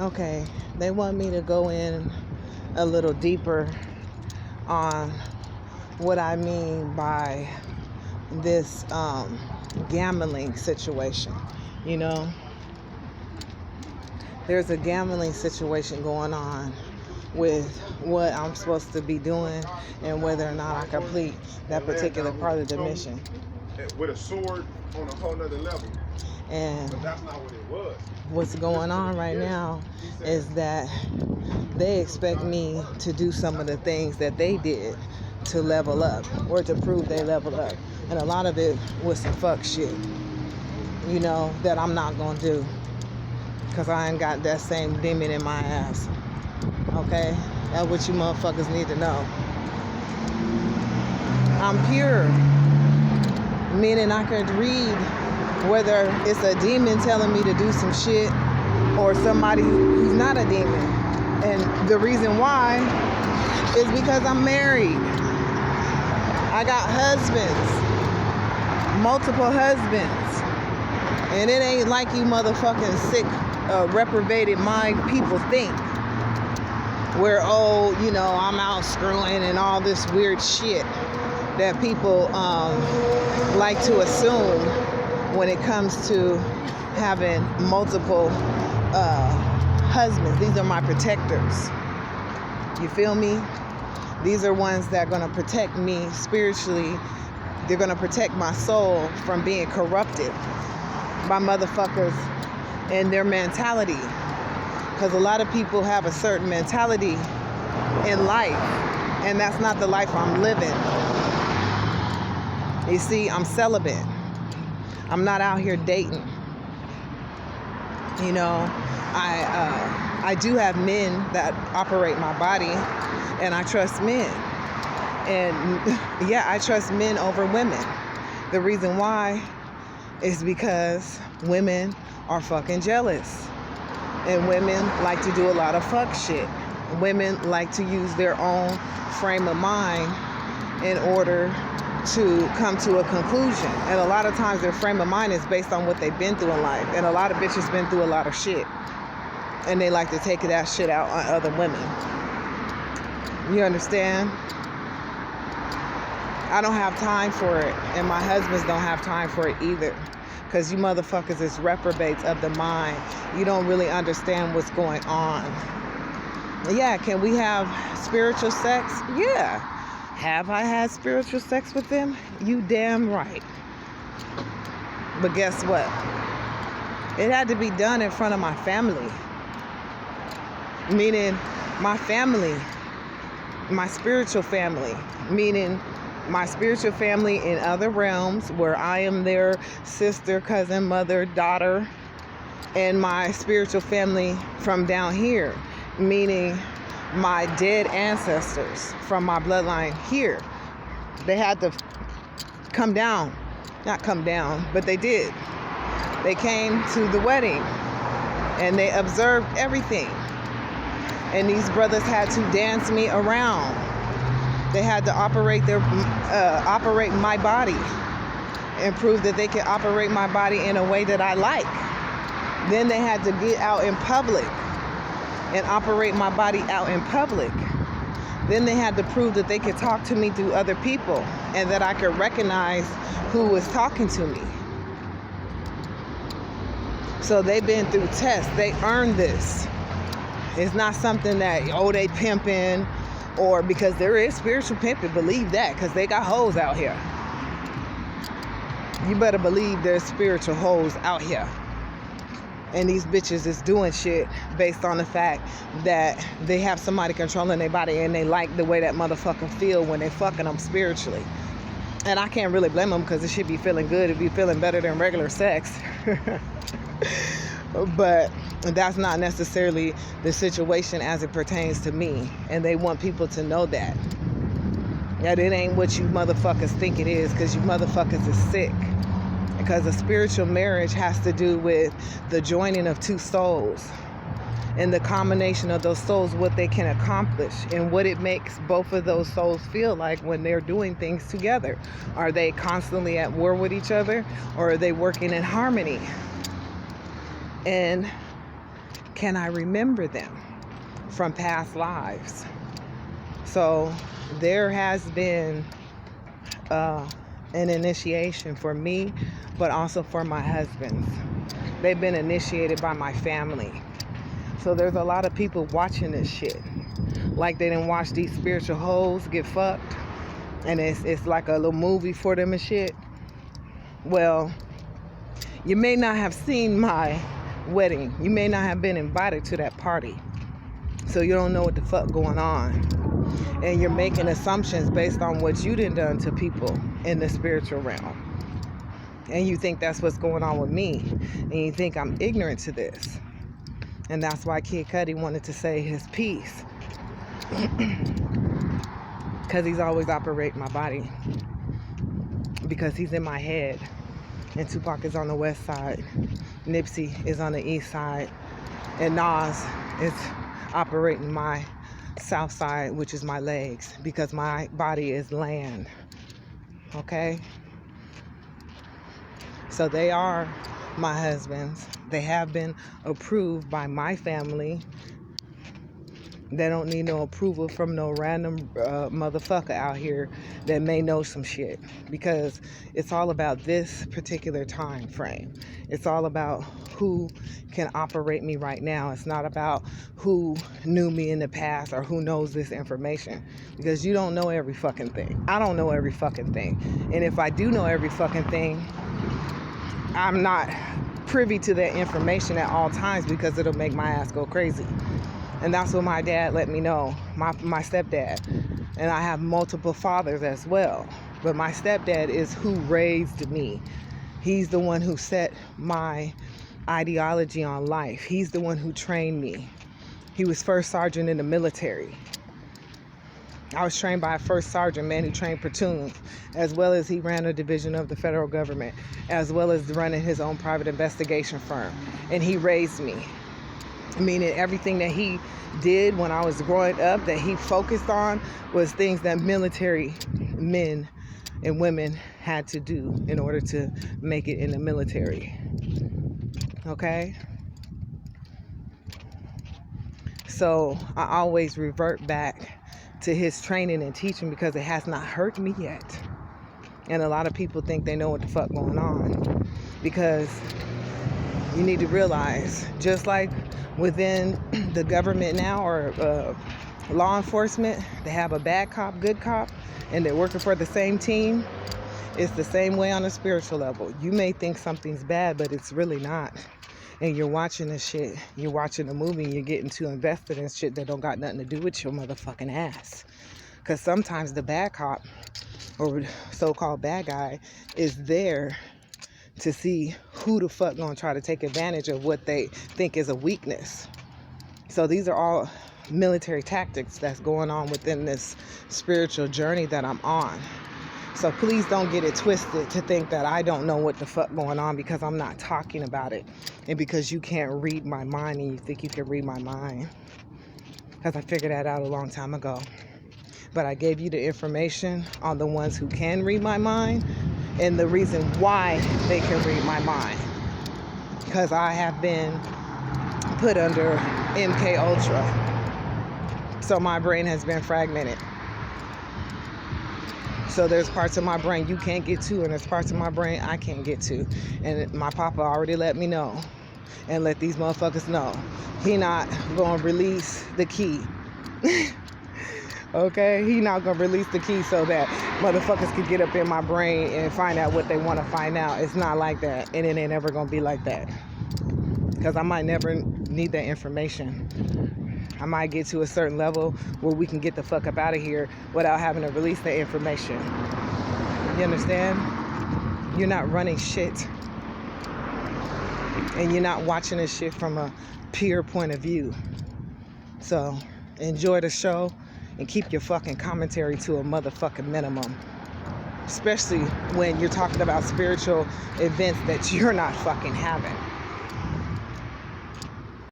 Okay, they want me to go in a little deeper on what I mean by this gambling situation. You know, there's a gambling situation going on with what I'm supposed to be doing and whether or not I complete that particular part of the mission. With a sword on a whole nother level. And But that's not what it was. what's going on right now is that they expect me to do some of the things that they did to level up or to prove they level up. And a lot of it was some fuck shit, you know, that I'm not gonna do because I ain't got that same demon in my ass. Okay? That's what you motherfuckers need to know. I'm pure, meaning I could read whether it's a demon telling me to do some shit or somebody who's not a demon. And the reason why is because I'm married. I got husbands, multiple husbands. And it ain't like you motherfucking sick, reprobated mind people think. Where, oh, you know, I'm out screwing and all this weird shit that people like to assume when it comes to having multiple husbands. These are my protectors. You feel me? These are ones that are going to protect me spiritually. They're going to protect my soul from being corrupted by motherfuckers and their mentality. Because a lot of people have a certain mentality in life, and that's not the life I'm living. You see, I'm celibate. I'm not out here dating. You know, I do have men that operate my body, and I trust men. And yeah, I trust men over women. The reason why is because women are fucking jealous. And women like to do a lot of fuck shit. Women like to use their own frame of mind in order to come to a conclusion. And a lot of times their frame of mind is based on what they've been through in life. And a lot of bitches been through a lot of shit. And they like to take that shit out on other women. You understand? I don't have time for it. And my husbands don't have time for it either. Because you motherfuckers is reprobates of the mind. You don't really understand what's going on. Yeah, can we have spiritual sex? Yeah. Have I had spiritual sex with them? You damn right. But guess what? It had to be done in front of my family. Meaning my family. My spiritual family. Meaning my spiritual family in other realms where I am their sister, cousin, mother, daughter, and my spiritual family from down here, meaning my dead ancestors from my bloodline here. They had to come down, not come down, but they did. They came to the wedding and they observed everything. And these brothers had to dance me around. They had to operate my body and prove that they could operate my body in a way that I like. Then they had to get out in public and operate my body out in public. Then they had to prove that they could talk to me through other people and that I could recognize who was talking to me. So they've been through tests. They earned this. It's not something that, oh, they pimping. Or because there is spiritual pimping, believe that, because they got hoes out here. You better believe there's spiritual hoes out here. And these bitches is doing shit based on the fact that they have somebody controlling their body and they like the way that motherfucker feel when they fucking them spiritually. And I can't really blame them because it should be feeling good. It'd be feeling better than regular sex. But that's not necessarily the situation as it pertains to me. And they want people to know that. That it ain't what you motherfuckers think it is, because you motherfuckers is sick. Because a spiritual marriage has to do with the joining of two souls. And the combination of those souls, what they can accomplish. And what it makes both of those souls feel like when they're doing things together. Are they constantly at war with each other? Or are they working in harmony? And can I remember them from past lives? So there has been an initiation for me, but also for my husbands. They've been initiated by my family. So there's a lot of people watching this shit like they didn't watch these spiritual hoes get fucked, and it's like a little movie for them and shit. Well, you may not have seen my wedding. You may not have been invited to that party. So you don't know what the fuck going on. And you're making assumptions based on what you done to people in the spiritual realm. And you think that's what's going on with me. And you think I'm ignorant to this. And that's why Kid Cudi wanted to say his piece. Because he's always operating my body. Because he's in my head. And Tupac is on the west side. Nipsey is on the east side. And Nas is operating my south side, which is my legs. Because my body is land. Okay? So they are my husbands. They have been approved by my family. They don't need no approval from no random motherfucker out here that may know some shit. Because it's all about this particular time frame. It's all about who can operate me right now. It's not about who knew me in the past or who knows this information. Because you don't know every fucking thing. I don't know every fucking thing. And if I do know every fucking thing, I'm not privy to that information at all times because it'll make my ass go crazy. And that's what my dad let me know, my stepdad. And I have multiple fathers as well. But my stepdad is who raised me. He's the one who set my ideology on life. He's the one who trained me. He was first sergeant in the military. I was trained by a first sergeant, man, who trained platoons, as well as he ran a division of the federal government, as well as running his own private investigation firm. And he raised me. Meaning everything that he did when I was growing up, that he focused on, was things that military men and women had to do in order to make it in the military. Okay? So I always revert back to his training and teaching because it has not hurt me yet. And a lot of people think they know what the fuck going on. Because you need to realize, just like within the government now, or law enforcement, they have a bad cop, good cop, and they're working for the same team. It's the same way on a spiritual level. You may think something's bad, but it's really not. And you're watching this shit, you're watching a movie, and you're getting too invested in shit that don't got nothing to do with your motherfucking ass. Because sometimes the bad cop, or so-called bad guy, is there to see who the fuck gonna try to take advantage of what they think is a weakness. So these are all military tactics that's going on within this spiritual journey that I'm on. So please don't get it twisted to think that I don't know what the fuck going on because I'm not talking about it. And because you can't read my mind and you think you can read my mind. Because I figured that out a long time ago. But I gave you the information on the ones who can read my mind and the reason why they can read my mind. Because I have been put under MK Ultra. So my brain has been fragmented. So there's parts of my brain you can't get to, and there's parts of my brain I can't get to. And my papa already let me know, and let these motherfuckers know. He not gonna release the key. Okay? He not gonna release the key so that motherfuckers can get up in my brain and find out what they want to find out. It's not like that, and it ain't ever gonna be like that. Because I might never need that information. I might get to a certain level where we can get the fuck up out of here without having to release the information. You understand? You're not running shit. And you're not watching this shit from a pure point of view. So enjoy the show and keep your fucking commentary to a motherfucking minimum. Especially when you're talking about spiritual events that you're not fucking having.